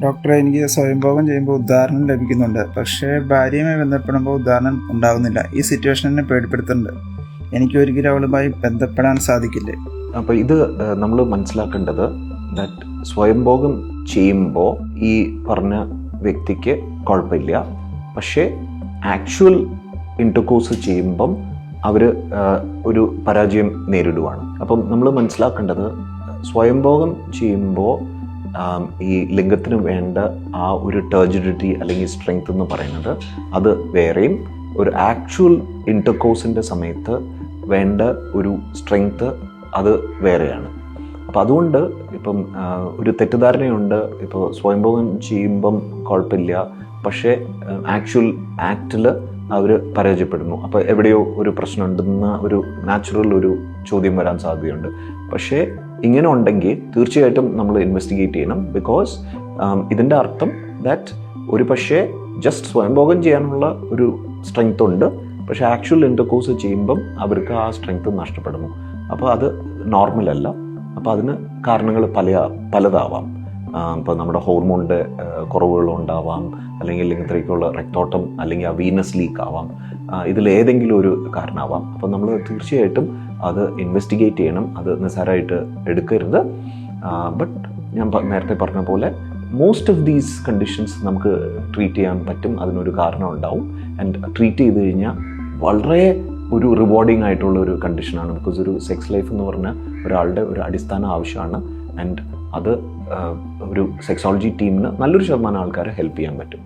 ഡോക്ടറെ, എനിക്ക് സ്വയംഭോഗം ചെയ്യുമ്പോൾ ഉദാഹരണം ലഭിക്കുന്നുണ്ട്, പക്ഷേ ഭാര്യയുമായി ബന്ധപ്പെടുമ്പോൾ ഉദാഹരണം ഉണ്ടാകുന്നില്ല. ഈ സിറ്റുവേഷൻ എന്നെ പേടിപ്പെടുത്തുന്നുണ്ട്. എനിക്ക് ഒരിക്കലും അവളുമായി ബന്ധപ്പെടാൻ സാധിക്കില്ലേ? അപ്പോൾ ഇത് നമ്മൾ മനസ്സിലാക്കേണ്ടത് ദാറ്റ് സ്വയംഭോഗം ചെയ്യുമ്പോൾ ഈ പറഞ്ഞ വ്യക്തിക്ക് കുഴപ്പമില്ല, പക്ഷേ ആക്ച്വൽ ഇൻ്റർകോഴ്സ് ചെയ്യുമ്പം അവർ ഒരു പരാജയം നേരിടുവാണ്. അപ്പം നമ്മൾ മനസ്സിലാക്കേണ്ടത് സ്വയംഭോഗം ചെയ്യുമ്പോൾ ഈ ലിംഗത്തിന് വേണ്ട ആ ഒരു ടർജിഡിറ്റി അല്ലെങ്കിൽ സ്ട്രെങ്ത് എന്ന് പറയുന്നത് അത് വേറെയും, ഒരു ആക്ച്വൽ ഇൻ്റർകോഴ്സിൻ്റെ സമയത്ത് വേണ്ട ഒരു സ്ട്രെങ്ത് അത് വേറെയാണ്. അപ്പോൾ അതുകൊണ്ട് ഇപ്പം ഒരു തെറ്റിദ്ധാരണയുണ്ട്, ഇപ്പോൾ സ്വയംഭോഗം ചെയ്യുമ്പം കുഴപ്പമില്ല, പക്ഷേ ആക്ച്വൽ ആക്റ്റിൽ അവർ പരാജയപ്പെടുന്നു, അപ്പോൾ എവിടെയോ ഒരു പ്രശ്നമുണ്ടെന്ന ഒരു നാച്ചുറൽ ഒരു ചോദ്യം വരാൻ സാധ്യതയുണ്ട്. പക്ഷേ ഇങ്ങനെ ഉണ്ടെങ്കിൽ തീർച്ചയായിട്ടും നമ്മൾ ഇൻവെസ്റ്റിഗേറ്റ് ചെയ്യണം. ബിക്കോസ് ഇതിൻ്റെ അർത്ഥം ദാറ്റ് ഒരു പക്ഷേ ജസ്റ്റ് സ്വയംഭോഗം ചെയ്യാനുള്ള ഒരു സ്ട്രെങ്ത് ഉണ്ട്, പക്ഷേ ആക്ച്വൽ ഇൻ്റർകോഴ്സ് ചെയ്യുമ്പം അവർക്ക് ആ സ്ട്രെങ്ത് നഷ്ടപ്പെടുന്നു. അപ്പോൾ അത് നോർമലല്ല. അപ്പോൾ അതിന് കാരണങ്ങൾ പലതാവാം. ഇപ്പോൾ നമ്മുടെ ഹോർമോണിൻ്റെ കുറവുകളുണ്ടാവാം, അല്ലെങ്കിൽ ലിംഗത്തിലേക്കുള്ള രക്തോട്ടം, അല്ലെങ്കിൽ ആ വീനസ് ലീക്ക് ആവാം. ഇതിലേതെങ്കിലും ഒരു കാരണമാവാം. അപ്പോൾ നമ്മൾ തീർച്ചയായിട്ടും അത് ഇൻവെസ്റ്റിഗേറ്റ് ചെയ്യണം, അത് നിസ്സാരമായിട്ട് എടുക്കരുത്. ബട്ട് ഞാൻ നേരത്തെ പറഞ്ഞ പോലെ മോസ്റ്റ് ഓഫ് ദീസ് കണ്ടീഷൻസ് നമുക്ക് ട്രീറ്റ് ചെയ്യാൻ പറ്റും, അതിനൊരു കാരണം ഉണ്ടാവും. ആൻഡ് ട്രീറ്റ് ചെയ്ത് കഴിഞ്ഞാൽ വളരെ ഒരു റിവാർഡിങ് ആയിട്ടുള്ള ഒരു കണ്ടീഷനാണ്. ബിക്കോസ് ഒരു സെക്സ് ലൈഫ് എന്ന് പറഞ്ഞാൽ ഒരാളുടെ ഒരു അടിസ്ഥാന ആവശ്യമാണ്. ആൻഡ് അത് ഒരു സെക്സോളജി ടീമിന് നല്ലൊരു ശതമാനം ആൾക്കാരെ ഹെൽപ്പ് ചെയ്യാൻ പറ്റും.